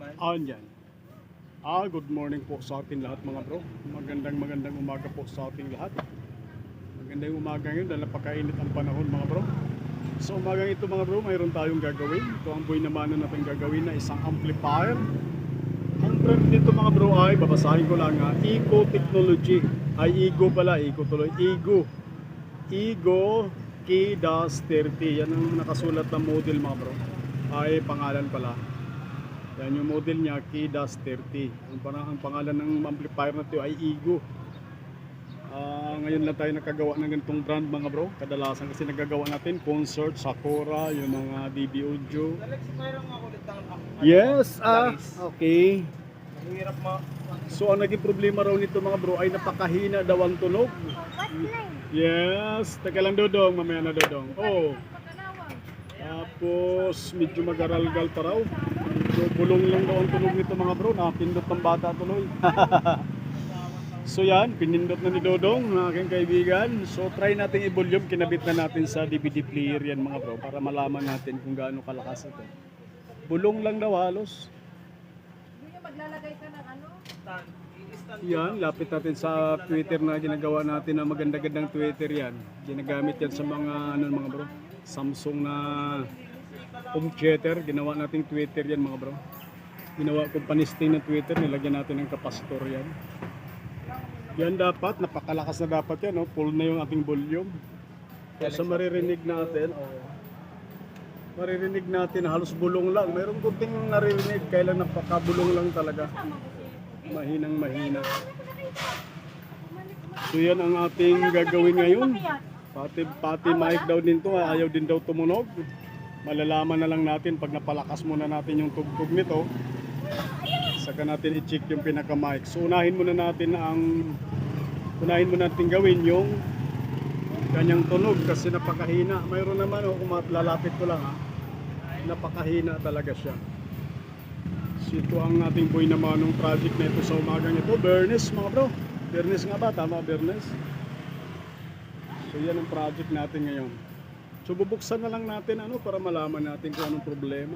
Andyan. Good morning po sa ating lahat mga bro. Magandang umaga po sa ating lahat. Magandang umaga ngayon dahil napakainit ang panahon mga bro. Sa umaga ito mga bro, mayroon tayong gagawin. Ito ang buhay naman na natin gagawin na isang amplifier. Ang brand nito mga bro ay, babasahin ko lang ha, Eco Technology. Ay Ego pala, Eco tuloy. Ego K-30. Yan ang nakasulat na model mga bro. Ay pangalan pala. Yan yung model niya, K-30. Ang pangalan ng amplifier na ito ay Ego. Ngayon lang tayo nakagawa ng ganitong brand mga bro. Kadalasan kasi nagagawa natin concert, Sakura, yung mga DB Audio. Yes, okay. So ang naging problema raw nito mga bro ay napakahina daw ang tunog. Yes, teka lang Dodong, mamaya na Dodong. Oh. Tapos medyo mag-aralgal pa raw. So bulong lang daw ang tunog nito mga bro. Napindot ng bata tuloy. So yan, pinindot na ni Dodong, aking kaibigan. So try natin i-volume, kinabit na natin sa DVD player yan mga bro, para malaman natin kung gaano kalakas ito. Bulong lang daw halos. Maglalagay ka ng ano? Yan, lapit natin sa Twitter na ginagawa natin na maganda-gandang Twitter yan. Ginagamit yan sa mga ano mga bro, Samsung na home theater, ginawa nating Twitter yan mga bro. Ginawa ko panisting ng Twitter, nilagyan natin ng kapastor yan. Yan dapat, napakalakas na dapat yan, no? Full na yung ating volume. Kaya sa maririnig natin, maririnig natin halos bulong lang. Mayroong kunting naririnig, kailan napakabulong lang talaga. Mahinang mahina. So yan ang ating gagawin ngayon. Pati mic daw din to, ayaw din daw tumunog. Malalaman na lang natin pag napalakas muna natin yung tugtog nito. Saka natin i-check yung pinaka-mic. So unahin muna natin gawin yung kanyang tunog kasi napakahina. Mayroon naman kung lalapit ko lang napakahina talaga siya. So ito ang ating boy naman ng project na ito sa umagang ito. Bernes mga bro. Bernes nga ba? Tama Bernes? So yan ang project natin ngayon. So bubuksan na lang natin para malaman natin kung anong problema.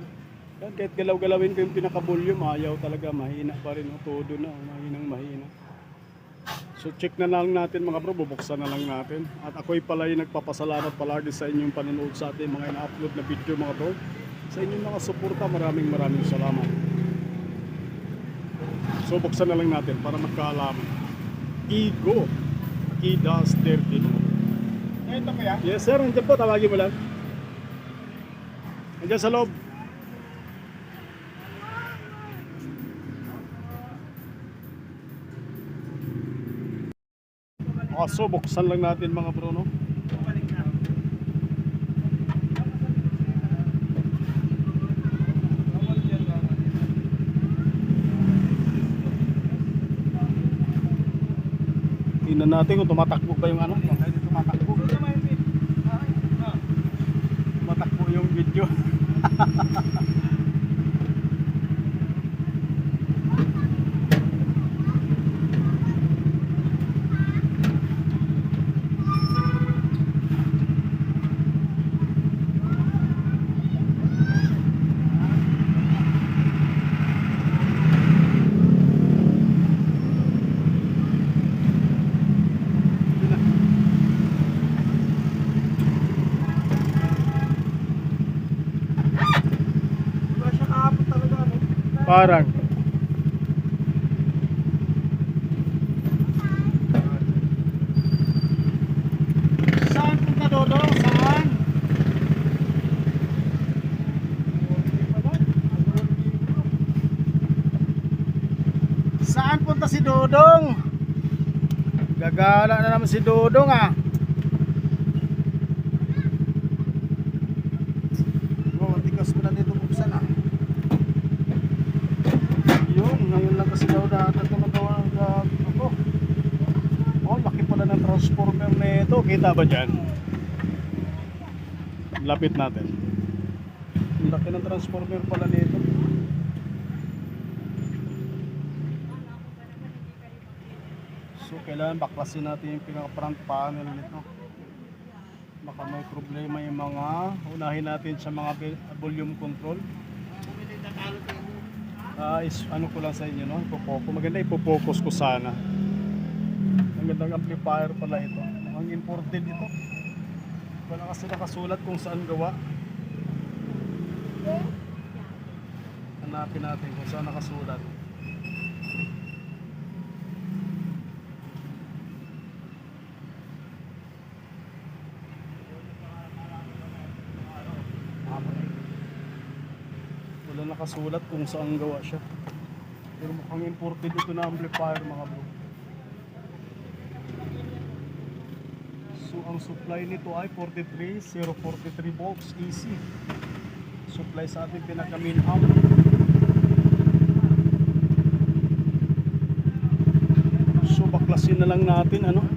Yan, kahit galaw-galawin ko yung pinaka-volume, ayaw talaga, mahina pa rin, todo na, mahina. So check na lang natin mga bro, bubuksan na lang natin. At ako'y pala'y nagpapasalamat palagi sa inyong panonood sa ating mga ina-upload na video mga bro. Sa inyong mga suporta, maraming salamat. So buksan na lang natin para magkaalaman. Ego K-30 mga bro. Ito kaya? Yes sir, nandiyan po, tawagin mo lang. Nandiyan sa loob. So buksan lang natin mga bro, no? Tingnan natin kung tumatakbo ba yung tumatakbo yung video. Parang saan punta Dodo? Saan? Saan punta si Dodong? Gagala na naman si Dodong tikas ko na dito buksan ngayon lang kasi daw dati tumagawa ng ako. Laki pala ng transformer nito. Kita ba dyan? Lapit natin. Laki ng transformer pala nito. So kailangan baklasin natin yung pinaka-front panel nito. Baka may problema yung mga unahin natin sa mga volume control. Ano ko lang sa inyo, no? Maganda ipofocus ko sana. Ang gandang amplifier pala ito. Ang imported ito. Wala kasi nakasulat kung saan gawa. Hanapin natin kung saan nakasulat. Wala nakasulat kung saan gawa siya. Pero mukhang imported ito na amplifier mga bro. So ang supply nito ay 43043 volts AC. Supply sa ating pinaka main amp. So baklasin na lang natin ano.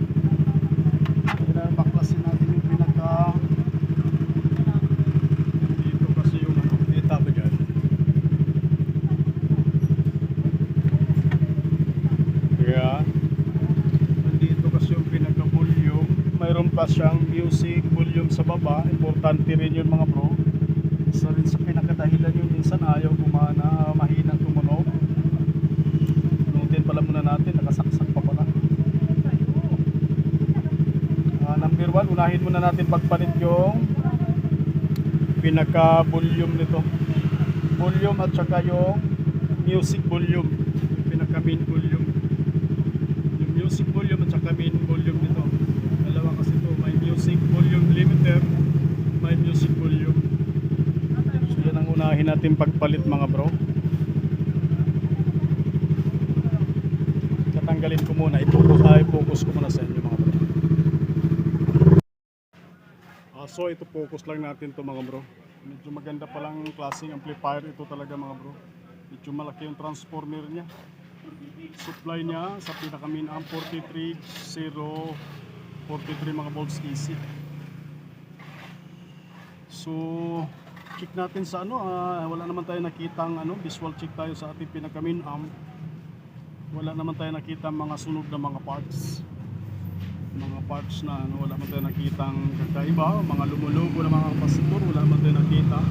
Baklasin natin yung pinaka dito kasi yung ano, kita ba dyan? Yeah. Nandito kasi yung pinaka volume. Mayroon pa siyang music volume sa baba. Importante rin yun mga bro. Isa rin sa pinakadahilan yun minsan ayaw gumana, mahina tumunog. Nutin pala muna natin, nakasaksak pa pala. Number 1, unahin muna natin pagpalit yung pinaka volume nito. Volume at saka yung music volume. Yung pinaka main volume. Yung music volume at saka main volume nito. Dalawa kasi ito, may music volume limiter, may music volume. So yan ang unahin natin pagpalit mga bro. Tatanggalin ko muna, i-focus ko muna sa inyo mga bro. So ito focus lang natin to mga bro. Medyo maganda palang klaseng amplifier ito talaga mga bro. Medyo malaki yung transformer niya. Supply niya sa pinaka main amp 43043 mga volts AC. So check natin sa ano, wala naman tayo nakitang ano, visual check tayo sa ating pinaka main amp. Wala naman tayo nakitang mga sunog na mga parts. Mga parts na ano, wala naman tayo nakitang kakaiba, mga lumulugo na mga kapasitor, wala naman tayo nakita.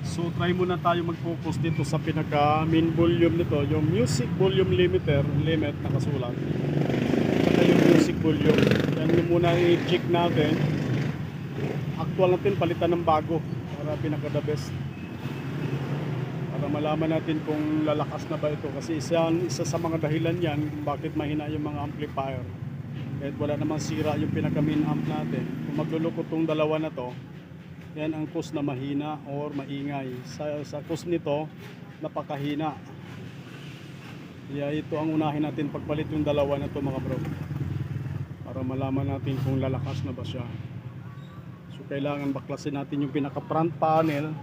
So try muna tayo mag-focus dito sa pinaka main volume nito, yung music volume limiter, limit nakasulat. Saka yung music volume. Yan yung muna i-check natin. Actual natin palitan ng bago para pinaka the best. Para malaman natin kung lalakas na ba ito kasi isa sa mga dahilan yan kung bakit mahina yung mga amplifier. Kahit wala namang sira yung pinaka main amp natin. Kung maglulukot tong dalawa na to, yan ang cause na mahina or maingay. Sa cause nito, napakahina. Kaya ito ang unahin natin pagpalit yung dalawa na to mga bro. Para malaman natin kung lalakas na ba siya. So kailangan baklasin natin yung pinaka front panel.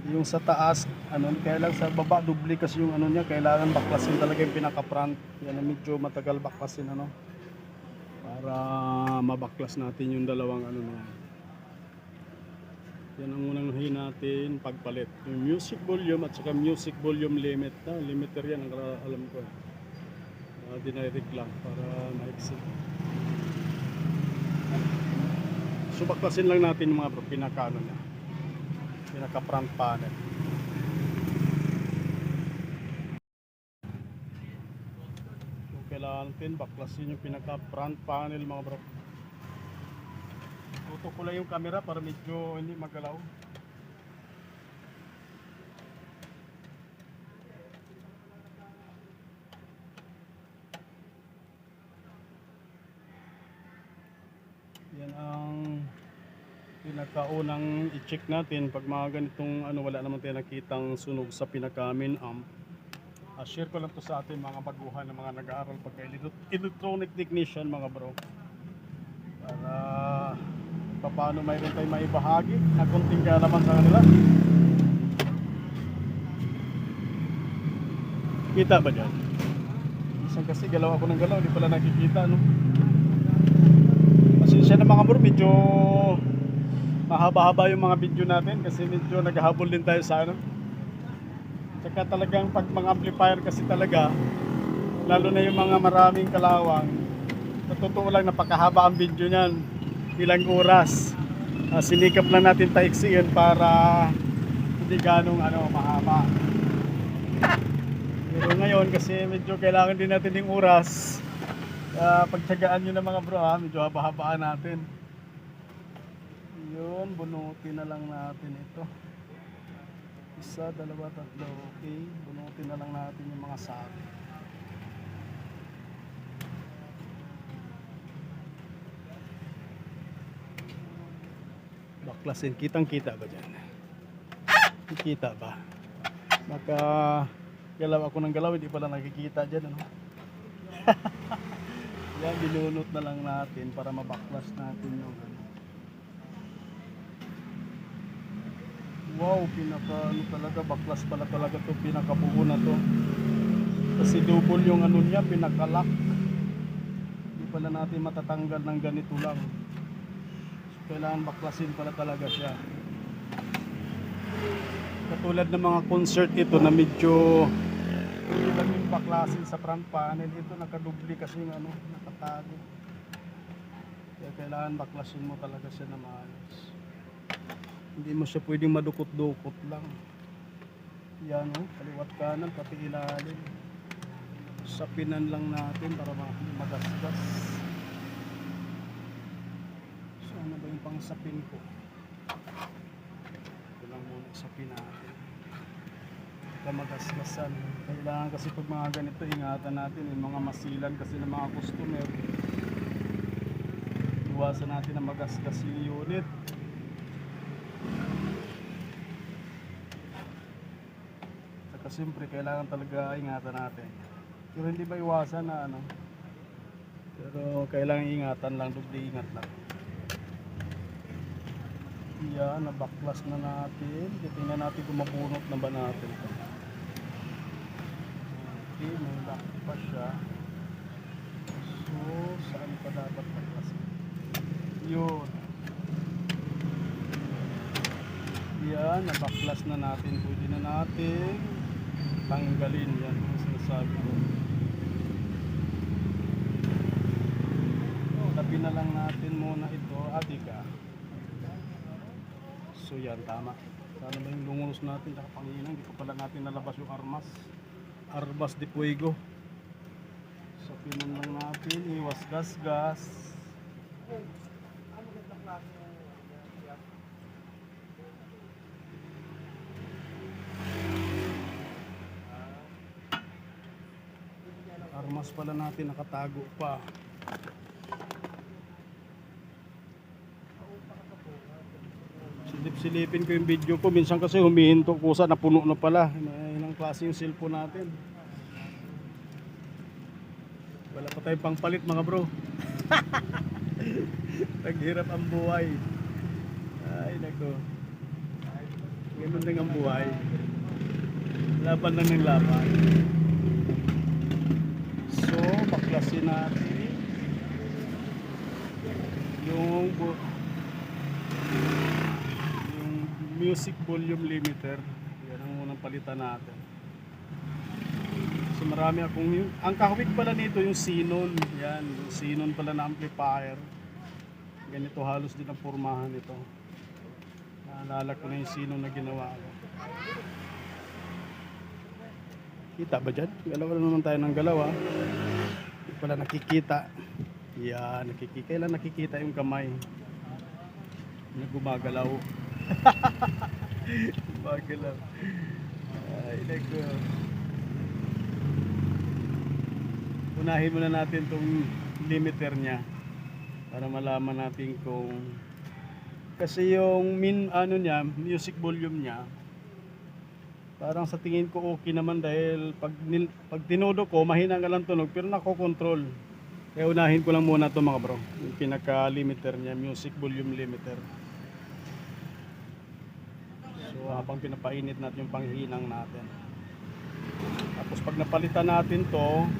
Yung sa taas, ano, kaya lang sa baba dubli kasi yung ano niya, kailangan baklasin talaga yung pinaka front. Yan ang medyo matagal baklasin ano. Para mabaklas natin yung dalawang ano na yan. Yan ang unang hin natin pagpalit. Yung music volume at saka music volume limit. Limiter yan ang alam ko. Dinirect lang para ma-exit. So baklasin lang natin yung mga bro, pinaka ano niya. Pinaka front panel. So kailangan natin baklasin yung pinaka front panel mga bro. Tutok ko lang yung camera para medyo hindi magalaw. Yan ang pinakaunang i-check natin pag mga ganitong ano, wala naman tayo nakitang sunog sa pinaka main amp. Share ko lang to sa ating mga baguhan ng mga nag-aaral pagka electronic technician mga bro. Para paano mayroon tayong maibahagi na konting kaalaman sa kanila. Kita ba dyan? Isang kasi galaw ako ng galaw, di pala nakikita no? Pasensya na mga bro, medyo mahaba-haba yung mga video natin kasi medyo naghahabol din tayo sa ano. Tsaka talagang pag mga amplifier kasi talaga, lalo na yung mga maraming kalawang, sa totoo lang napakahaba ang video niyan, ilang oras. Sinikap lang natin taiksiin para hindi ganong ano, mahaba. Pero ngayon kasi medyo kailangan din natin yung oras. Pagtsagaan nyo na mga bro ha, medyo haba-habaan natin. Yun, bunutin na lang natin ito. Isa, dalawa, tatlo, okay. Bunutin na lang natin yung mga sari. Baklasin, kitang-kita ba dyan? Kita ba? Maka galaw ako ng galaw, hindi pala nakikita dyan, ano? Yan, binunot na lang natin para mabaklas natin yung ano. Wow, ano talaga, baklas pala talaga to, pinakabuo na to. Kasi double yung ano niya, pinakalak. Hindi pala natin matatanggal ng ganito lang. So, kailangan baklasin pala talaga siya. Katulad ng mga concert ito na medyo hindi lang yung baklasin sa front panel, ito nakadubli kasi yung ano, nakatago. Kaya kailangan baklasin mo talaga siya na maayos. Hindi mo siya pwedeng madukot-dukot lang. Yan o, kaliwat kanan, pati ilalim. Sapinan lang natin para magasgas. So ano ba yung pang sapin ko? Ito lang muna sapin natin. Ito magasgasan. Kailangan kasi pag mga ganito, ingatan natin yung mga masilan kasi ng mga customer. Iwasan natin na magasgas yung unit. Siyempre kailangan talaga ingatan natin. Pero hindi ba iwasan na ano? Pero kailangan ingatan lang, dubli ingat lang. Yan, nabaklas na natin. Tingnan natin kung mabunot na ba natin. Okay, may lock pa siya. So, saan pa dapat baklasin? Yun. Yan, nabaklas na natin. Pwede na natin tanggalin, yan ang sinasabi ko. Tabi na lang natin muna ito, adika. So yan, tama. Sana ba yung lungulos natin tsaka panginan, hindi pa pala natin nalabas yung armas de fuego. So pinan lang natin, iwas gas. Armas pala natin, nakatago pa. Silip-silipin ko yung video ko. Minsan kasi humihinto kusa, napuno na pala. Ilang klase yung cellphone natin. Wala pa tayong pangpalit mga bro. Naghirap ang buhay. Ay nako. Ganun din ang buhay. Laban lang ng laban. So, baklasin natin yung music volume limiter. Yan ang unang palitan natin. So, marami akong ang kahawig pala nito yung Xenon. Yan, yung Xenon pala na amplifier. Ganito halos din ang pormahan nito. Naalala ko na yung Xenon na ginawa ko. Kita ba dyan? Galaw na naman tayo ng galaw ha. Hindi pala nakikita. Yan, nakikita. Kailan nakikita yung kamay na gumagalaw. Gumagalaw. Ay, nako. Unahin muna natin itong limiter nya para malaman natin kung kasi yung music volume nya parang sa tingin ko okay naman dahil pag tinodo ko mahina nga lang tunog pero nakokontrol. Kaya unahin ko lang muna ito mga bro, yung pinaka limiter nya, music volume limiter. So habang pinapainit natin yung panghinang natin, tapos pag napalitan natin to,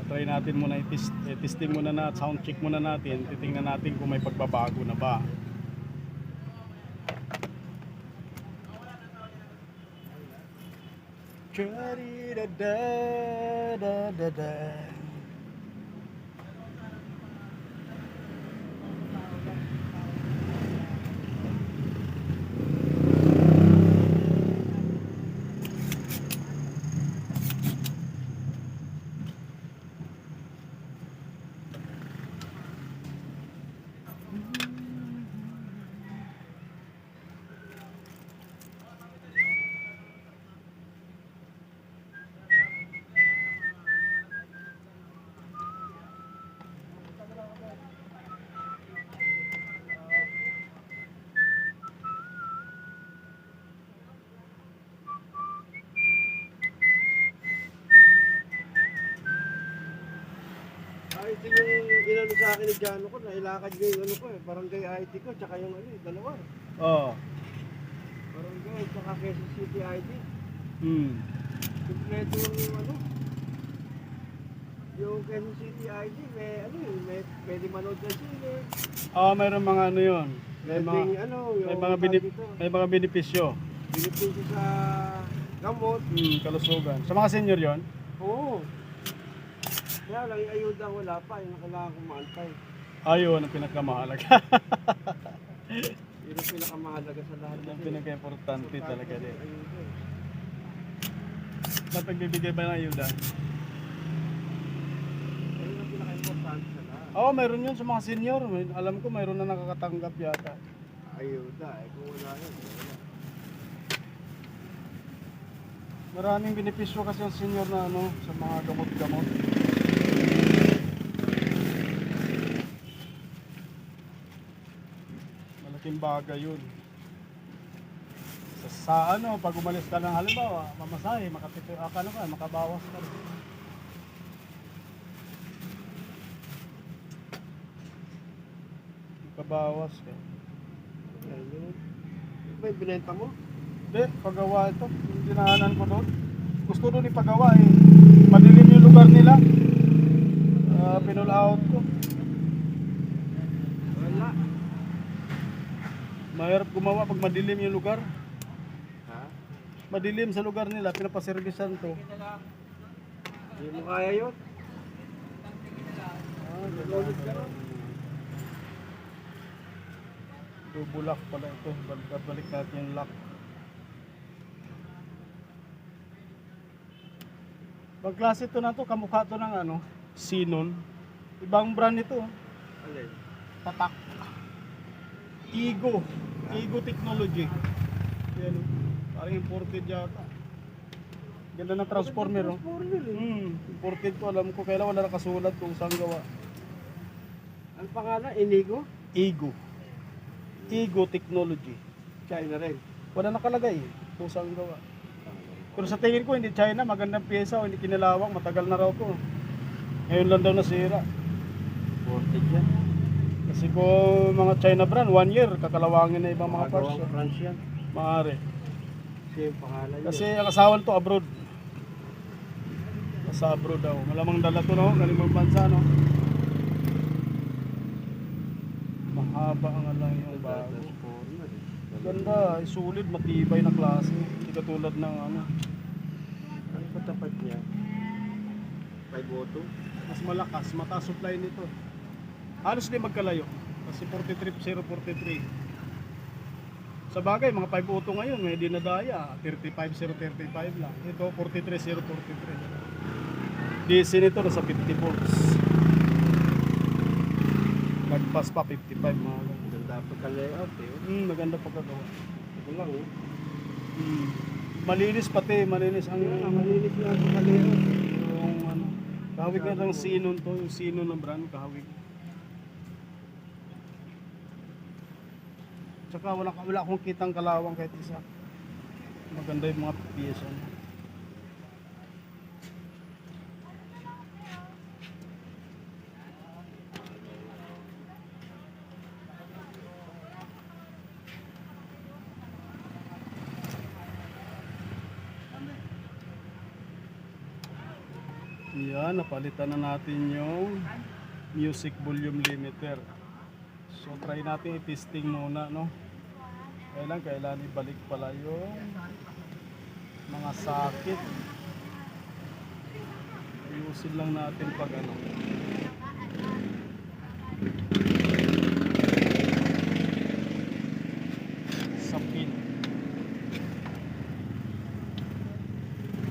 try natin muna i-testing muna na, sound check muna natin, titingnan natin kung may pagbabago na ba. inano sa akin ni Jano ko, nailakad niya yung ano ko eh, barangay ID ko, tsaka yung ano eh, dalawa. Oo. Barangay, tsaka Quezon City ID. Hmm. Kompleto yung ano. Yung Quezon City ID, may ano eh, may pwede manood ng sine. Mayroon mga ano yun. May mga, Pwedeng ano, yung may mga, tawag dito, may mga benepisyo. benepisyo sa gamot. Kalusugan. Sa mga senior yon. Oo. Kaya lang yung ayuda wala pa, yung kailangan kong maantay. Ayun ang pinakamahalaga. Yun ang pinakamahalaga sa lahat. Ang pinaka-importante talaga din. Ayuda eh. Ba't nagbibigay ba ng ayuda? Ayun ang pinaka-importante sa lahat. Oo, mayroon yun sa mga senior. Alam ko mayroon na nakakatanggap yata. Ayuda eh, kung wala yun, wala. Maraming benepisyo kasi ang senior na ano sa mga gamot-gamot. Malaking bagay yun. Sa ano, pag umalis ka ng halimbawa, mamasahe, makabawas ka. Makabawas ka. Ayun. Ito ba yung binenta mo? Hindi, pagawa ito. Yung dinahanan ko doon. Gusto doon ipagawa eh. Madilim yung lugar nila. Pinull out ko. Wala. Mahirap gumawa pag madilim yung lugar. Ha? Madilim sa lugar nila, pinapaservisan to. Hindi mo kaya yun? Lulod ka ron. Double lock pala ito. Balik natin yung lock. Bang klase ito na to, kamukha to ng ano, Sinon. Ibang brand ito. Alin? Tatak. Igo. Igo Technology. Yan. Parang imported yata. Ganda ng transformer. Oh. Transformer eh. Imported to. Alam ko kailan wala nakasulat kung saan gawa. Ano pangalan? Inigo? Igo. Igo Technology. China rin. Wala nakalagay kung saan gawa. Pero sa tingin ko hindi China, magandang pyesa, hindi kinalawang, matagal na raw to. Ngayon lang daw nasira. Imported yan. Kasi kung mga China brand, 1 year, kakalawangin na ibang mga parts. Magawang France yan. Maaari. Kasi yung pangalan Kasi ang asawan to abroad. Nasa abroad daw. Malamang dala to no, galing mga bansa no. Mahaba ang alay yung bago. Transformer. Ganda, ay sulit, matibay na klase. Hindi katulad ng ano. Ano pa tapat niya? 5 auto? Mas malakas, mataas supply nito. Halos di magkalayo. Kasi 43043. Sa bagay, mga 5 auto ngayon, may dinadaya. 35035 lang. Ito, 43043. DC nito nasa 50 volts. Nagpas pa 55 mga ganun. Ganda pagka-layout eh. Maganda pagkagawa. Ito lang eh. Malinis pati, malinis ang Malinis na ang pagka-layout. yung ano. Kahawig na lang Sinon to, yung Sinon ng brand, kahawig. Tsaka wala akong kitang kalawang kahit isa. Maganda yung mga piyesa niya. Yan, napalitan na natin yung music volume limiter. So try natin i-testing muna, no? Kailan ibalik pala yung mga sakit. Ayusin lang natin pag ano. Sa pin.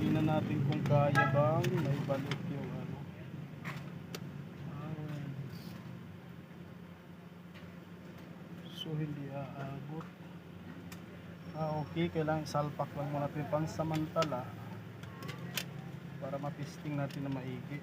Tingnan natin kung kaya bang may balik yung ano. So hindi aabot. Okay, kailangan salpak lang muna natin pang samantala para matisting natin na maigi.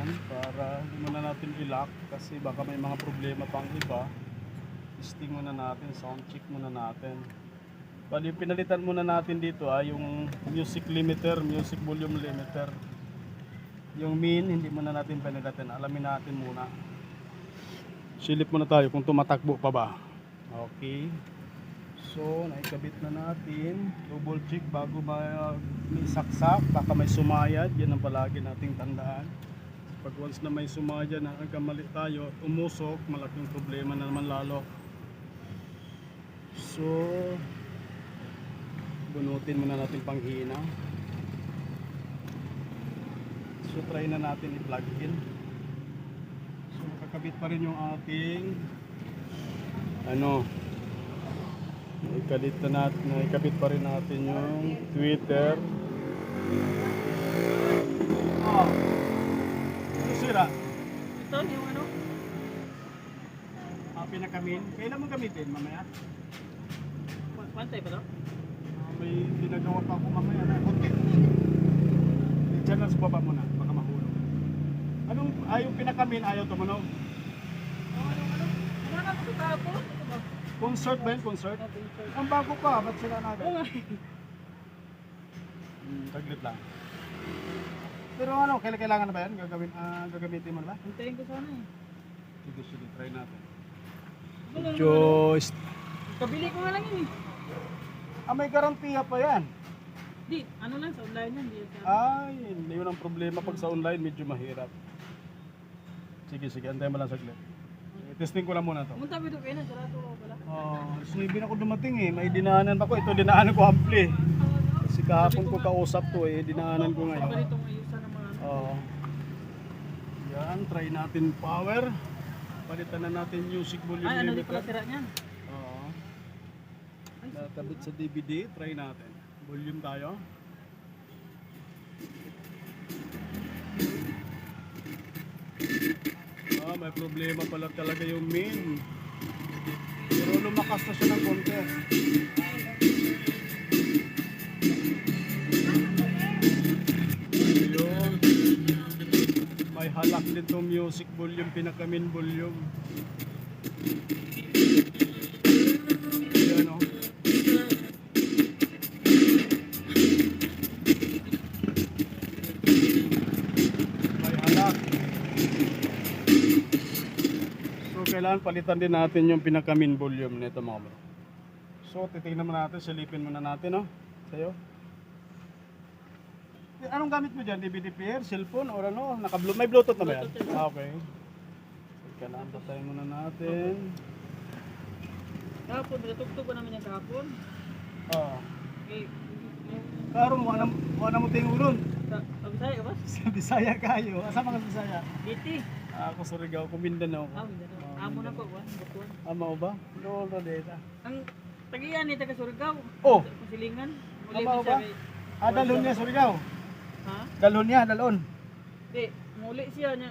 yan para hindi muna natin i-lock kasi baka may mga problema pang iba. Testing muna natin, sound check muna natin. Bali, yung pinalitan muna natin dito ay yung music limiter, music volume limiter. Yung min, hindi muna natin pinalitan. Alamin natin muna. Silip muna tayo kung tumatakbo pa ba. Okay. So, naikabit na natin. Double check bago may saksak. Baka may sumayad. Yan ang palagi nating tandaan. Pag once na may sumayad na nagkamali tayo, umusok, malaking problema na naman lalo. So, bunutin muna natin panghina. So, try na natin i-plug in. So, nakakabit pa rin yung ating naikabit pa rin natin yung tweeter. Oh. Ano sira? Ito yung ano? Pinakamin. Kailan mo gamitin mamaya? Pantay ba to? May ginagawa pa ako mamaya na konti. Diyan lang sa baba muna, baka mahulog. Anong yung pinakamin ayaw tumunog? Wala na ito kahapon. Concert ba yun? Concert? Ang bago pa, ba't sila na agad? Taglit lang. Pero kailangan na ba yan? Gagamitin mo na ba? Hintayin ko sana eh. Sige, try natin. Wala na. Just, Kabili ko nga lang yun eh. may garantiya pa yan. Di, ano lang sa online yan. Di, sa... Ay, hindi yun ang problema pag sa online, medyo mahirap. Sige, antayin mo lang saglit. Testing ko lang muna to. Munta bito kayo na, sarado ko pala. Sinibin ako dumating eh. May dinaanan ako. Ito dinaanan ko ampli. Kasi kahapon ko kausap to eh. Dinaanan ko ngayon. Ganitong ayusan ng mga ano. Yan, try natin power. Palitan na natin music volume Ay, ano di limiter. pala sira niyan? Oo. Nakabit sa DVD, try natin. Volume tayo. May problema pala talaga yung main. Pero lumakas na siya ng konti. Ayun. May halak din tong music volume, pinaka-main volume. Ayan o. May halak. So kailangan palitan din natin yung pinaka-main volume nito mga bro. So titingnan muna natin, silipin muna natin no. Sa'yo. Anong gamit mo dyan? DVD player, cellphone, or ano? May Bluetooth na ba yan? Okay. So kailangan patayin muna natin. Kahapon, natugtog ko namin yung kahapon. Oo. Eh, Karon mo mo tingulon. sa Bisaya ka ba? Sa Bisaya kayo. Asa ka sa Bisaya? Biti. Ako sa Rigao, Mindanao ko. Amo na ko, butuan. Ama ba? Doon ra deta. Ang tagiyan ni taga Surigao. Oh, Silingan. Ama ba? Dalhon niya sa Rigao. Ha? Dalhon. Di, muli siya niya.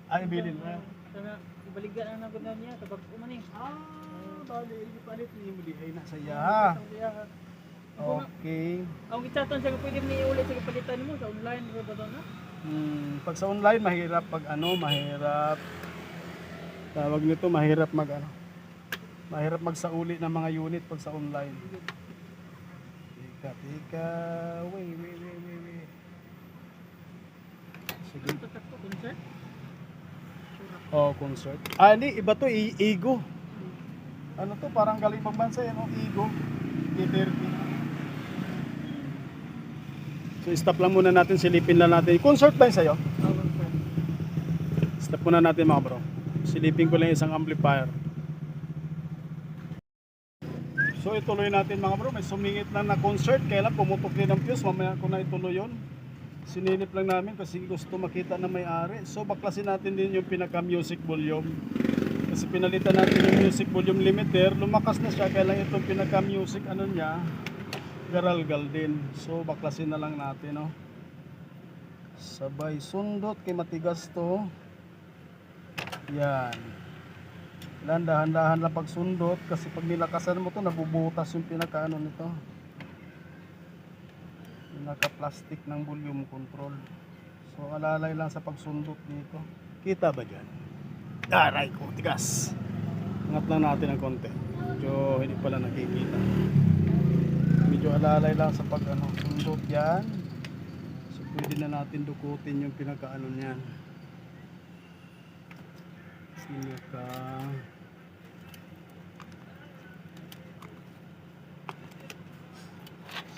Ay bilin na. Sana ibaligan ang nagunan niya kapag umani. Bali, ipalit ni mo di ay nasa iya. Okay. Ang gitsatan siya kung pwede ni ulit sa kapalitan mo sa online mo ba na? Pag sa online mahirap mahirap. Tawag nito mahirap mahirap magsauli ng mga unit pag sa online. Tika. Wait. Sige. Tatakto concert. Concert. Hindi, iba to, Ego. Ano to, parang galing pang bansa yan, Ego. G30. So, stop lang muna natin, silipin lang natin. Concert ba yun sa'yo? Stop muna natin mga bro. Silipin ko lang isang amplifier. So, ituloy natin mga bro. May sumingit lang na concert. Kailan pumutok din ang fuse. Mamaya ko na ituloy yun. Sininip lang namin kasi gusto makita na may-ari. So baklasin natin din yung pinaka-music volume. Kasi pinalitan natin yung music volume limiter. Lumakas na siya, kaya lang itong pinaka-music niya, garalgal din. So baklasin na lang natin, no. Sabay sundot kay matigas to. Yan. Dahan-dahan lang pagsundot kasi pag nilakasan mo to nabubutas yung pinaka nito. Naka-plastic ng volume control. So alalay lang sa pagsundot nito. Kita ba dyan? Aray ko, tigas. Angat lang natin ng konti. Medyo hindi pala nakikita. Medyo alalay lang sa pag sundot yan. So pwede na natin dukutin yung pinakaano niyan. Pinaka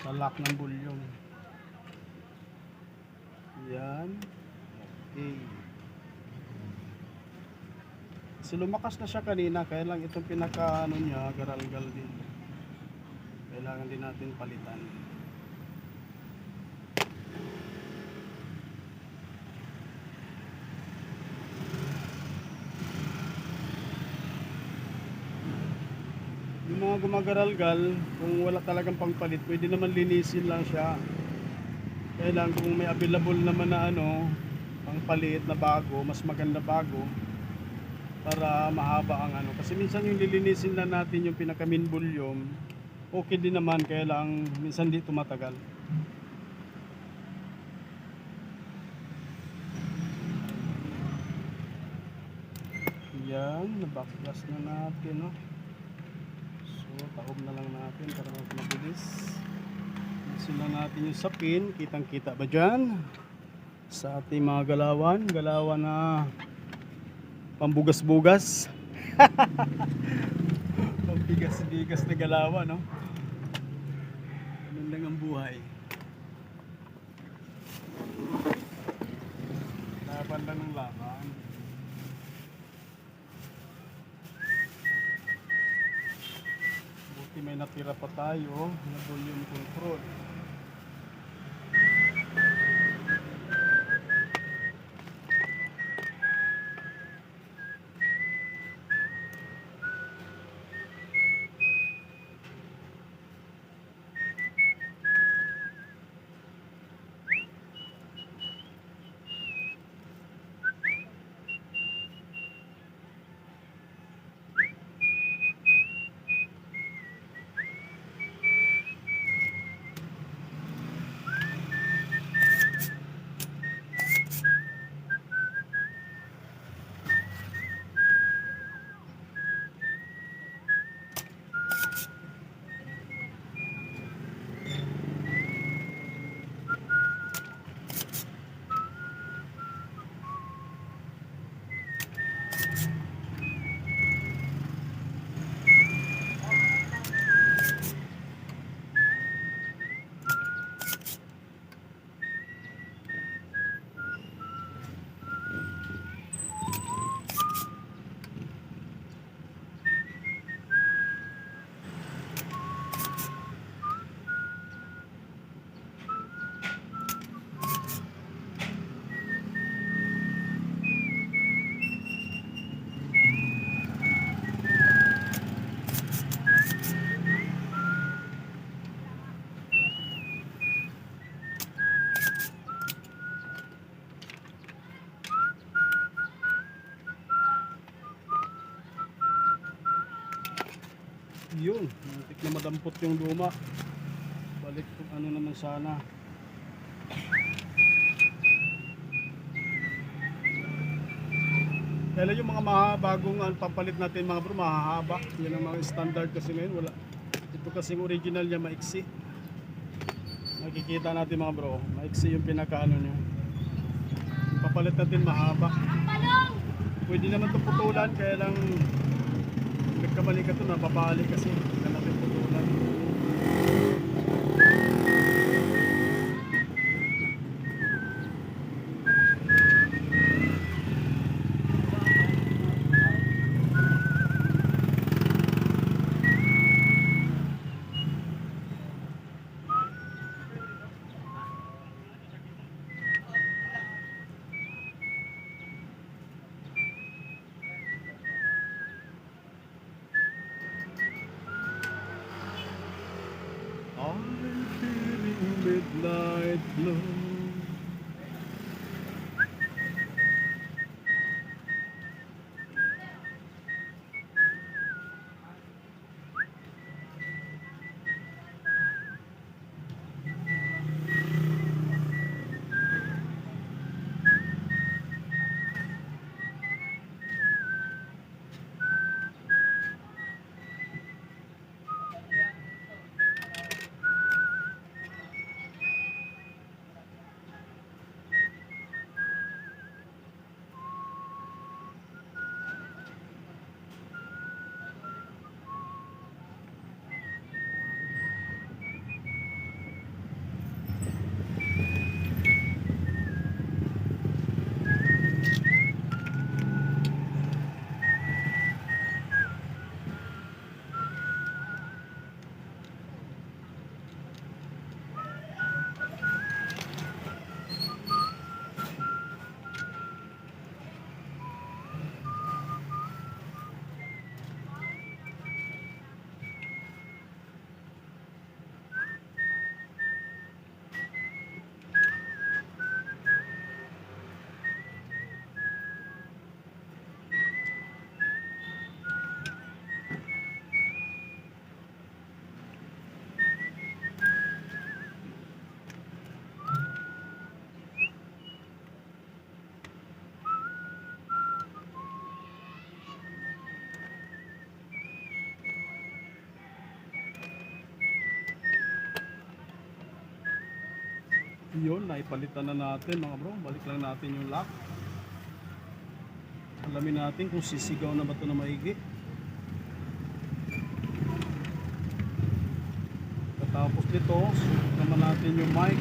salak ng bulyong. Yan. Okay. Kasi lumakas na siya kanina, kaya lang itong pinaka niya, garalgal din. Kailangan din natin palitan. Yung mga gumagaralgal, kung wala talagang pangpalit, pwede naman linisin lang siya. Kaya lang kung may available naman na pangpalit na bago, mas maganda bago, para mahaba ang kasi minsan yung lilinisin lang natin yung pinaka main volume, okay din naman, kaya lang minsan di tumatagal. Yan, nabaklas na natin so taob na lang natin para mas mabilis. Linisin lang natin yung sapin, kitang kita ba dyan sa ating mga galawan na pambugas-bugas. Pambigas-bigas na galawan, no? Ganun lang ang buhay. Laban lang ng laban. Buti may natira pa tayo na volume control. Yun, muntik na madampot yung luma. Balik kung naman sana. Kaya yung mga bagong pampalit natin mga bro, mahahaba. Yan ang mga standard kasi ngayon, wala. Ito kasing original niya maiksi. Makikita natin mga bro, maiksi yung pinakaano niya. Yung papalit natin mahaba. Pwede naman ito putulan, kaya lang nagkamali ka ito, napapali kasi hindi natin putulan. I'm feeling midnight blue. Yun, naipalitan na natin mga bro. Balik lang natin yung lock. Alamin natin kung sisigaw na ba ito na maigi. Tapos nito, suot naman natin yung mic.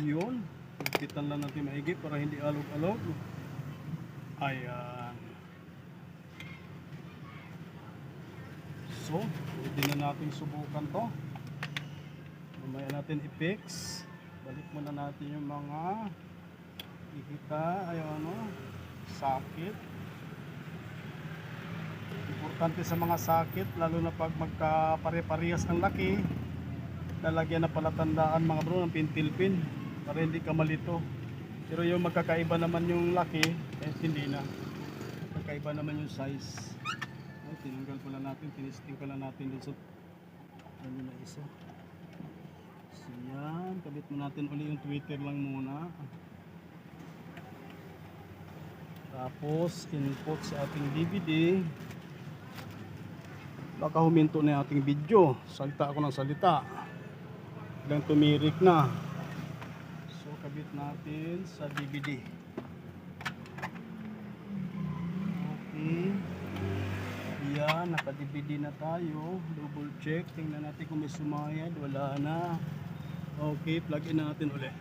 Yun, pagkitan lang natin maigi para hindi alog-alog. Ayan. So, pwede na natin subukan to. Mamaya natin i-fix. Balik muna natin yung mga ikita, sakit. Importante sa mga sakit, lalo na pag magkapare-parehas ng laki, lalagyan na palatandaan mga bro ng pintil-pin para hindi ka malito. Pero yung magkakaiba naman yung laki, hindi na. Magkakaiba naman yung size. Ay, tinanggal pala natin, tinisting pala natin dun sa ano na isa. So yan, kabit mo natin uli yung Twitter lang muna. Tapos input sa ating DVD. Baka huminto na yung ating video. Salita ako ng salita. Biglang tumirik na. So kabit natin sa DVD. Okay. Yan, naka-DVD na tayo. Double check. Tingnan natin kung may sumayad. Wala na. Okay, plug in natin ulit.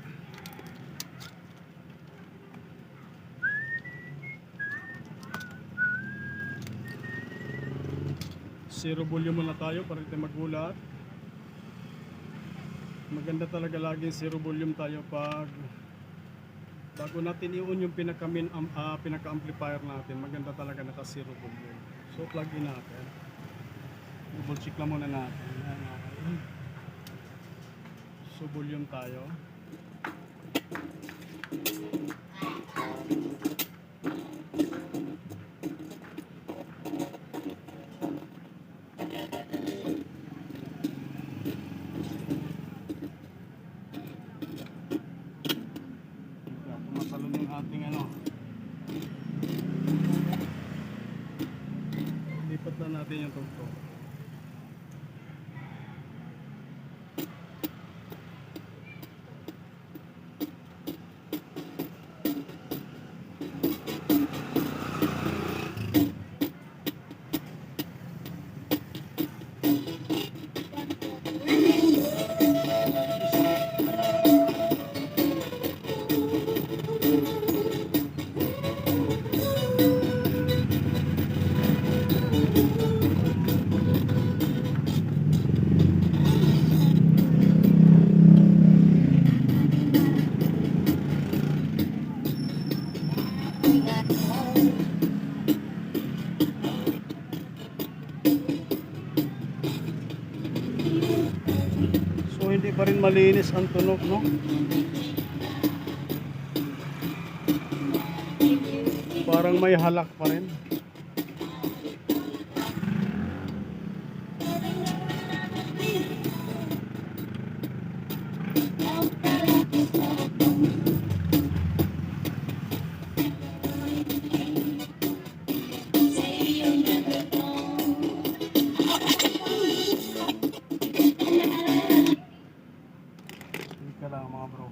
Zero volume muna tayo para hindi magulat. Maganda talaga lagi zero volume tayo pag bago natin i-on yung pinaka-amplifier natin. Maganda talaga naka zero volume. So plug in natin. Double check lang muna natin. Okay. So volume tayo. Tumatalon yung ating lipat na natin yung tugtog. So hindi pa rin malinis ang tunog, no? Parang may halak pa rin. Ika lang mga bro.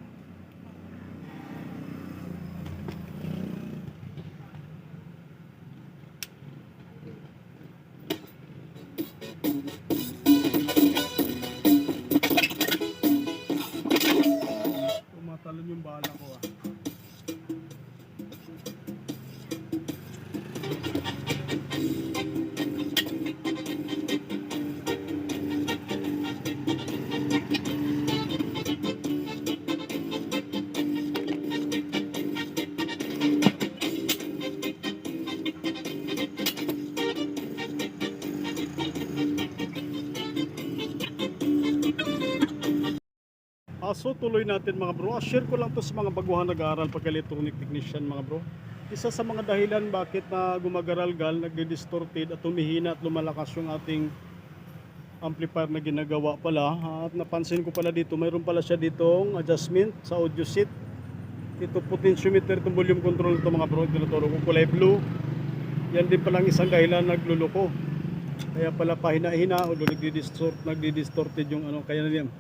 Tumatalon yung bala ko So tuloy natin mga bro. Share ko lang to sa mga baguhan nag-aaral pagka-electronic technician mga bro. Isa sa mga dahilan bakit na gumagaragal, nagdi-distorted at humihina at lumalakas yung ating amplifier na ginagawa pala. At napansin ko pala dito, mayroon pala siya ditong adjustment sa audio seat. Ito potentiometer, itong volume control ito mga bro, tinuturo ko kulay blue. Yan din palang isang dahilan nagluloko. Kaya pala pahina-hina o nagdi-distorted yung ano, kaya na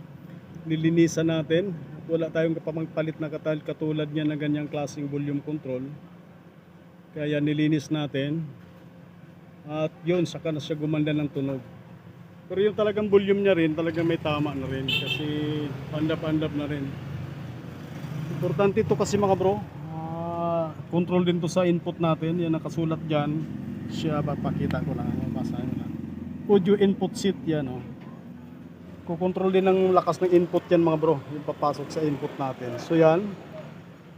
nilinisan natin. Wala tayong kapamagpalit na katulad niya na ganyang klaseng volume control. Kaya nilinis natin. At yun, saka na siya gumanda ng tunog. Pero yung talagang volume niya rin, talagang may tama na rin. Kasi pandap-andap na rin. Importante ito kasi mga bro. Control din to sa input natin. Yan nakasulat dyan. Siya, papakita ko lang. Basahin mo lang. Audio input seat yan. Kukontrol din ng lakas ng input yan mga bro. Yung papasok sa input natin. So yan.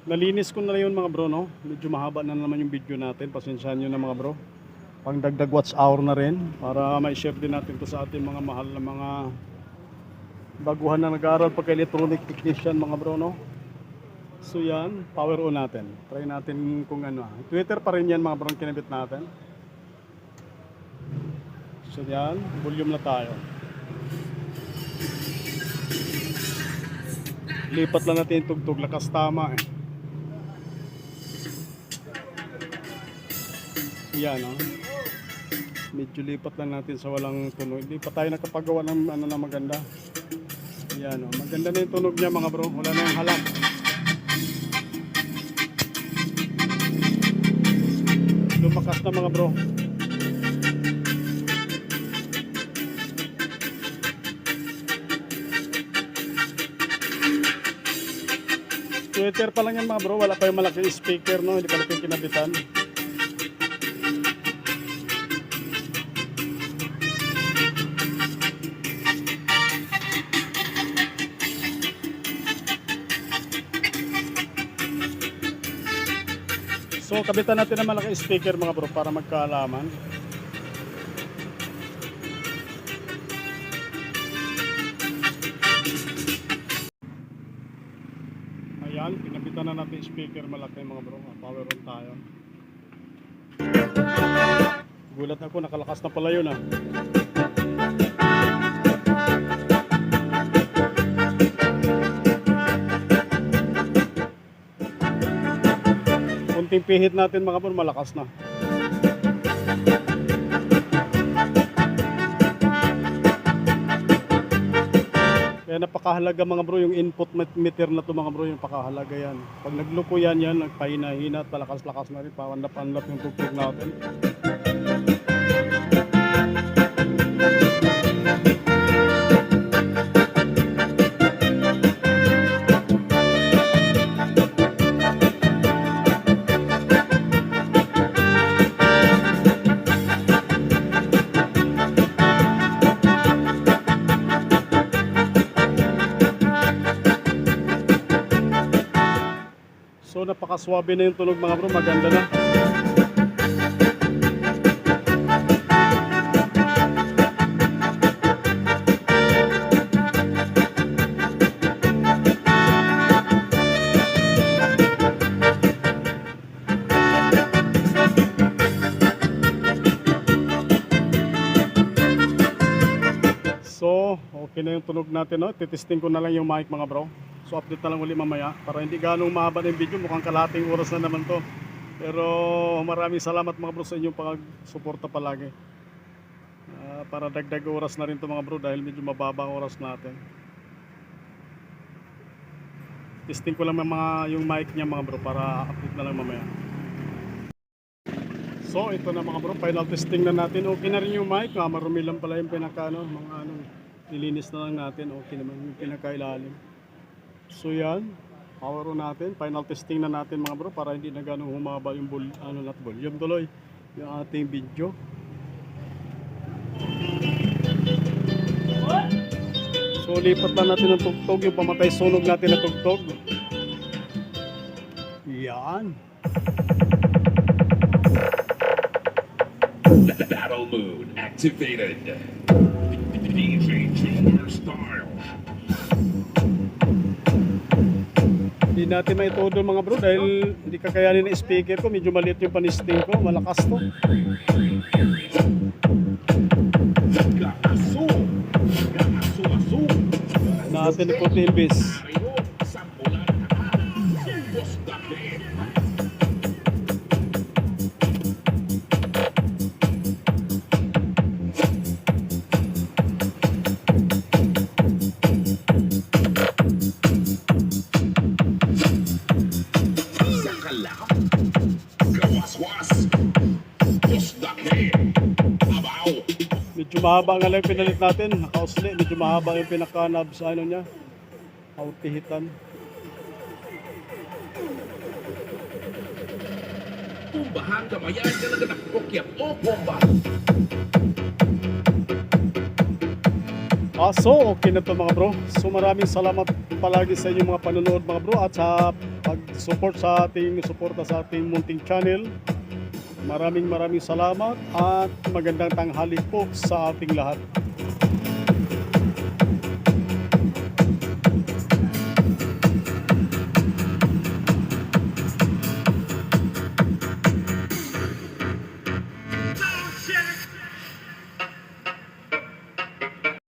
Nalinis ko na yun mga bro, no? Medyo mahaba na naman yung video natin. Pasensyahan nyo na mga bro. Pangdagdag watch hour na rin. Para ma-share din natin to sa ating mga mahal na mga baguhan na nag-aaral pagka-electronic technician mga bro, no? So yan, power on natin. Try natin kung ano. Twitter pa rin yan mga bro, kinabit natin. So yan, volume na tayo. Lipat lang natin yung tugtog, lakas tama eh. Yan medyo lipat lang natin sa walang tunog. Hindi pa tayo nakapagawa ng ano na maganda. Yan maganda na yung tunog niya mga bro, wala na yung halak. Lumakas na mga bro. Twitter pa lang yan mga bro, wala pa yung malaking speaker, no? Hindi pa natin kinabitan. So kabitan natin ang malaking speaker mga bro para magkaalaman. Ayan, pinabitan na natin speaker malaki mga bro. Power on tayo. Gulat ako, nakalakas na pala yun Kunting pihit natin mga bro, malakas na. Kaya napakahalaga mga bro yung input meter na to mga bro, yung pakahalaga yan. Pag nagluko yan, nagpahina-hina at palakas-lakas na rin, pawanlap-anlap yung tugtog natin. So napakaswabe na yung tunog mga bro, maganda na. So okay na yung tunog natin, no? Titesting ko na lang yung mic mga bro. So update na lang ulit mamaya para hindi ganong mahaba ng video, mukhang kalahating oras na naman to. Pero maraming salamat mga bro sa inyong pag-suporta palagi. Para dagdag oras na rin to mga bro dahil medyo mababa ang oras natin. Testing ko lang yung mic niya mga bro para update na lang mamaya. So ito na mga bro, final testing na natin. Okay na rin yung mic, marumi lang pala yung nilinis na lang natin. Okay naman yung pinakailalim. So yan, power on natin, final testing na natin mga bro para hindi na ganong humaba yung volume tuloy yung ating video. So lipat na natin ng tugtog, yung pamatay sunog natin na tugtog. Yan. Battle mode activated. DJ Junior style. Hindi natin maitudo mga bro dahil hindi kakayanin ng speaker ko. Medyo maliit yung panisting ko. Malakas to. Natin po Tilbis. Medyo mahaba nga lang yung pinalit natin. Nakausli. Medyo mahaba yung pinaka-knob sa ano niya. Autihitan. Kumbahan kamayan ka lang nagkokyat o bomba. So okay na to mga bro. So maraming salamat palagi sa inyong mga panonood mga bro at sa pag-support sa ating suporta sa ating munting channel. Maraming salamat at magandang tanghali po sa ating lahat.